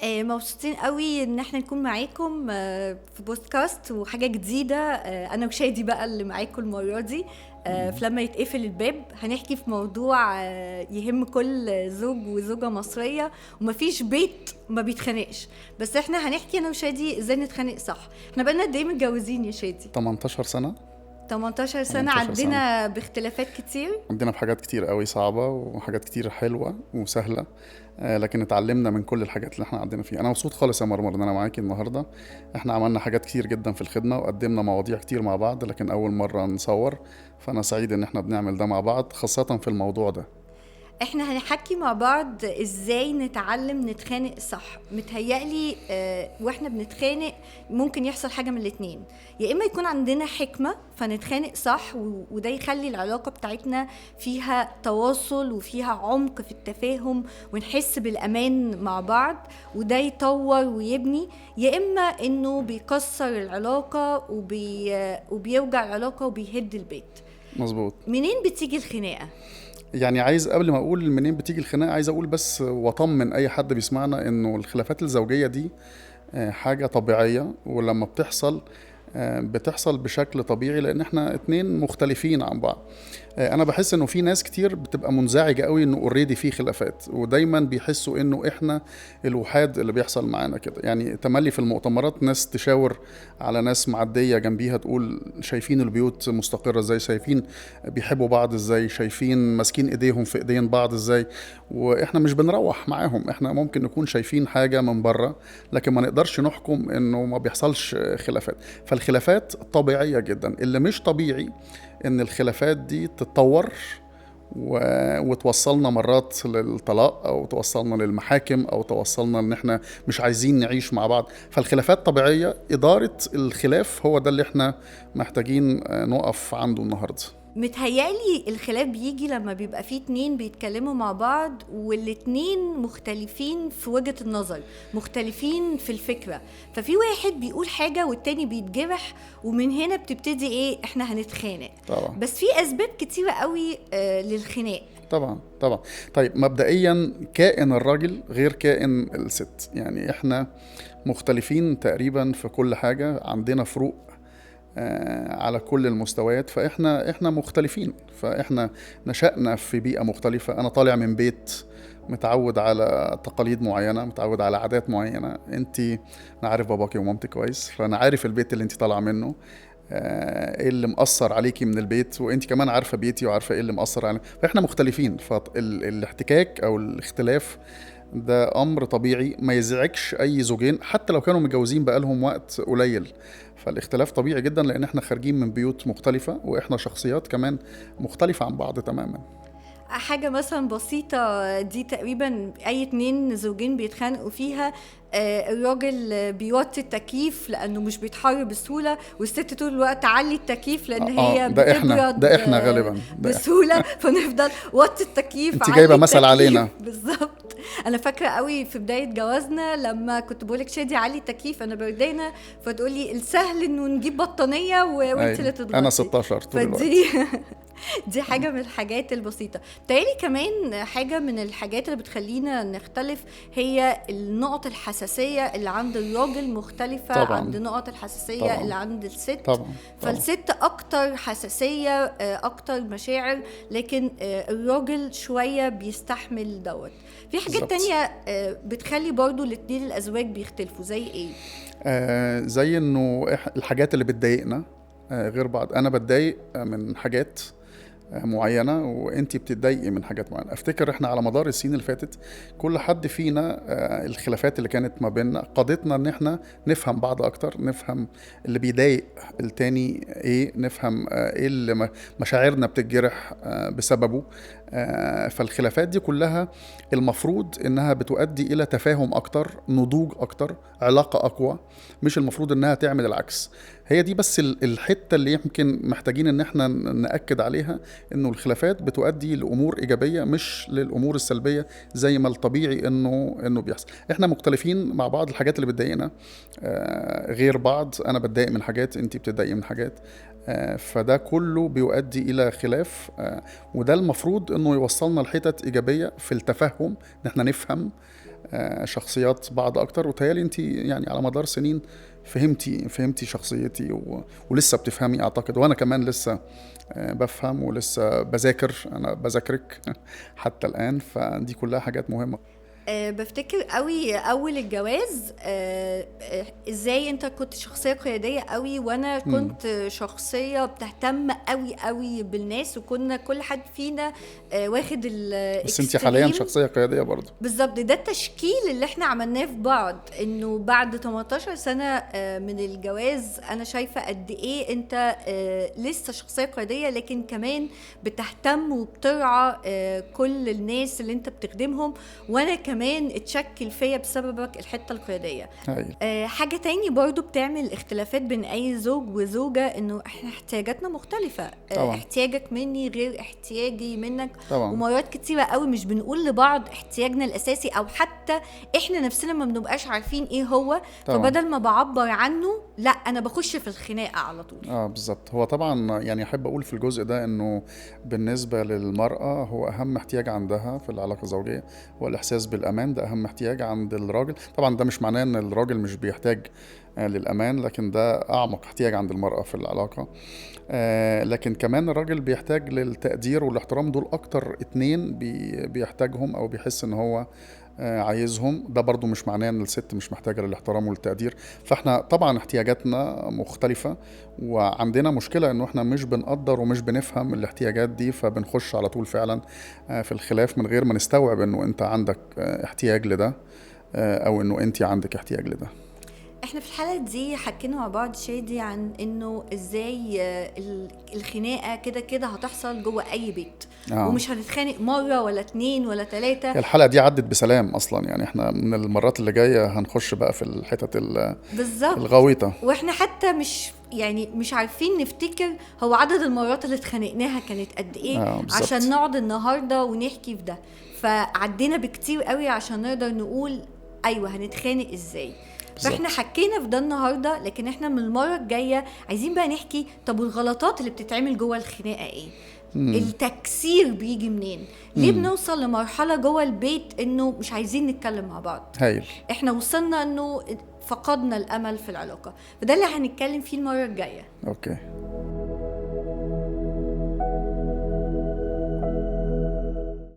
مبسوطين قوي ان احنا نكون معاكم في بودكاست وحاجة جديدة. انا وشادي بقى اللي معاكم المرة دي. فلما يتقفل الباب هنحكي في موضوع يهم كل زوج وزوجة مصرية، ومفيش بيت ما بيتخانقش. بس احنا هنحكي انا وشادي ازاي نتخانق صح. احنا بقالنا قد ايه متجوزين يا شادي؟ 18 سنة. 18 سنة. 18 سنة عدينا باختلافات كتير. عندنا في حاجات كتير قوي صعبة وحاجات كتير حلوة وسهلة. لكن اتعلمنا من كل الحاجات اللي احنا عدينا فيها. انا مبسوط خالص يا مرمر ان انا معاكي النهاردة. احنا عملنا حاجات كتير جدا في الخدمة وقدمنا مواضيع كتير مع بعض، لكن اول مرة نصور، فانا سعيد ان احنا بنعمل ده مع بعض خاصة في الموضوع ده. احنا هنحكي مع بعض ازاي نتعلم نتخانق صح. متهيألي واحنا بنتخانق ممكن يحصل حاجة من الاتنين، يا اما يكون عندنا حكمة فنتخانق صح وده يخلي العلاقة بتاعتنا فيها تواصل وفيها عمق في التفاهم ونحس بالأمان مع بعض، وده يطور ويبني، يا اما انه بيكسر العلاقة وبيوجع العلاقة وبيهد البيت. مظبوط. منين بتيجي الخناقة؟ يعني عايز قبل ما اقول منين بتيجي الخناقة، عايز اقول بس واطمن اي حد بيسمعنا انه الخلافات الزوجية دي حاجة طبيعية، ولما بتحصل بشكل طبيعي لان احنا اتنين مختلفين عن بعض. انا بحس انه في ناس كتير بتبقى منزعجة قوي انه اوريدي في خلافات، ودايما بيحسوا انه احنا الوحاد اللي بيحصل معانا كده. يعني تملي في المؤتمرات ناس تشاور على ناس معدية جنبيها تقول شايفين البيوت مستقرة ازاي، شايفين بيحبوا بعض ازاي، شايفين ماسكين ايديهم في ايدين بعض ازاي. واحنا مش بنروح معاهم، احنا ممكن نكون شايفين حاجة من بره لكن ما نقدرش نحكم انه ما بيحصلش خلافات. فالخلافات طبيعية جدا. اللي مش طبيعي ان الخلافات دي تتطور وتوصلنا مرات للطلاق او توصلنا للمحاكم او توصلنا ان احنا مش عايزين نعيش مع بعض. فالخلافات طبيعية. إدارة الخلاف هو ده اللي احنا محتاجين نقف عنده النهاردة. متهيألي الخلاف بيجي لما بيبقى فيه اتنين بيتكلموا مع بعض والاتنين مختلفين في وجهة النظر، مختلفين في الفكرة، ففي واحد بيقول حاجة والتاني بيتجرح، ومن هنا بتبتدي ايه؟ احنا هنتخانق. طبعا. بس في اسباب كتيرة قوي للخناق. طبعا. طيب مبدئيا كائن الراجل غير كائن الست. يعني احنا مختلفين تقريبا في كل حاجة، عندنا فروق على كل المستويات. فاحنا مختلفين، فاحنا نشأنا في بيئة مختلفة. انا طالع من بيت متعود على تقاليد معينة، متعود على عادات معينة. انا عارف باباكي ومامتي كويس، فانا عارف البيت اللي انت طالعة منه، ايه اللي مأثر عليكي من البيت، وانت كمان عارفة بيتي وعارفة ايه اللي مأثر علينا. فاحنا مختلفين، فالاحتكاك او الاختلاف ده امر طبيعي ما يزعجش اي زوجين حتى لو كانوا متجوزين بقالهم وقت قليل. فالاختلاف طبيعي جدا لان احنا خارجين من بيوت مختلفة واحنا شخصيات كمان مختلفة عن بعض تماما. حاجة مثلا بسيطة دي تقريبا اي اتنين زوجين بيتخانقوا فيها. الراجل بيوطي التكييف لانه مش بيتحر بسهولة، والست طول الوقت تعلي التكييف لان هي بتبرد ده احنا غالبا بسهولة. فنفضل وطي التكييف، انت جايبة مثل علينا. بالظبط. انا فاكرة قوي في بداية جوازنا لما كنت بقولك شادي علي التكييف انا بردانة، فتقولي السهل انه نجيب بطانية وانت اللي تضغطي. انا 16 طول الوقت. دي حاجة من الحاجات البسيطة. تالي كمان حاجة من الحاجات اللي بتخلينا نختلف هي النقط الحساسية اللي عند الراجل مختلفة طبعاً. عند نقط الحساسية طبعاً. اللي عند الست. طبعا. فالست أكتر حساسية، أكتر مشاعر، لكن الراجل شوية بيستحمل دوت. في حاجات بالزبط. تانية بتخلي برضو الاتنين الأزواج بيختلفوا زي إيه؟ زي انه الحاجات اللي بتضايقنا غير بعض. انا بتضايق من حاجات معينة وانتي بتتضايقي من حاجات معينة. افتكر احنا على مدار السنين اللي فاتت كل حد فينا الخلافات اللي كانت ما بيننا قادتنا ان احنا نفهم بعض اكتر، نفهم اللي بيضايق التاني ايه، نفهم ايه اللي مشاعرنا بتتجرح بسببه. فالخلافات دي كلها المفروض انها بتؤدي الى تفاهم اكتر، نضوج اكتر، علاقة اقوى. مش المفروض انها تعمل العكس. هي دي بس الحتة اللي يمكن محتاجين ان احنا نأكد عليها، انه الخلافات بتؤدي لامور ايجابية مش للامور السلبية زي ما الطبيعي انه بيحصل. احنا مختلفين مع بعض. الحاجات اللي بتضايقنا غير بعض. انا بتضايق من حاجات، انتي بتضايقي من حاجات. فده كله بيؤدي الى خلاف. وده المفروض انه يوصلنا لحتت ايجابية في التفهم، ان احنا نفهم شخصيات بعض اكتر. وتهيالي انت يعني على مدار سنين فهمتي شخصيتي ولسه بتفهمي اعتقد، وانا كمان لسه بفهم ولسه بذاكر، انا بذاكرك حتى الان. فدي كلها حاجات مهمة. بفتكر قوي اول الجواز، ازاي انت كنت شخصيه قياديه قوي وانا كنت شخصيه بتهتم قوي قوي بالناس، وكنا كل حد فينا واخد بس انت حاليا شخصيه قياديه برضو. بالظبط، ده التشكيل اللي احنا عملناه في بعض، انه بعد 18 سنه من الجواز انا شايفه قد ايه انت لسه شخصيه قياديه، لكن كمان بتهتم وبترعى كل الناس اللي انت بتخدمهم، وانا كمان اتشكل فيا بسببك الحته القياديه. حاجه تاني برضو بتعمل اختلافات بين اي زوج وزوجه، انه احنا احتياجاتنا مختلفه. احتياجك مني غير احتياجي منك طبعا. ومرات كتيره قوي مش بنقول لبعض احتياجنا الاساسي، او حتى احنا نفسنا ما بنبقاش عارفين ايه هو طبعا. فبدل ما بعبر عنه لا انا بخش في الخناقه على طول. بالظبط. هو طبعا يعني احب اقول في الجزء ده انه بالنسبه للمراه هو اهم احتياج عندها في العلاقه الزوجيه والاحساس بالامان، ده اهم احتياج عند الراجل. طبعا ده مش معناه ان الراجل مش بيحتاج للامان، لكن ده اعمق احتياج عند المراه في العلاقه. لكن كمان الراجل بيحتاج للتقدير والاحترام، دول اكتر اتنين بيحتاجهم او بيحس ان هو عايزهم. ده برضو مش معناه ان الست مش محتاجة للاحترام والتقدير. فاحنا طبعا احتياجاتنا مختلفة، وعندنا مشكلة انه احنا مش بنقدر ومش بنفهم الاحتياجات دي، فبنخش على طول فعلا في الخلاف من غير ما نستوعب انه انت عندك احتياج لده او انه انت عندك احتياج لده. احنا في الحلقة دي حكينا مع بعض شادي عن انه ازاي الخناقة كده كده هتحصل جوه اي بيت ومش هنتخانق مرة ولا 2 ولا 3. الحلقة دي عدت بسلام اصلا، يعني احنا من المرات اللي جاية هنخش بقى في الحتت الغويطة، واحنا حتى مش عارفين نفتكر هو عدد المرات اللي اتخانقناها كانت قد ايه عشان نقعد النهاردة ونحكي في ده. فعدينا بكتير قوي عشان نقدر نقول ايوه هنتخانق ازاي. فاحنا حكينا في ده النهارده، لكن احنا من المره الجايه عايزين بقى نحكي طب والغلطات اللي بتتعمل جوه الخناقه ايه؟ التكسير بيجي منين؟ ليه بنوصل لمرحله جوه البيت انه مش عايزين نتكلم مع بعض؟ احنا وصلنا انه فقدنا الامل في العلاقه، فده اللي هنتكلم فيه المره الجايه. اوكي.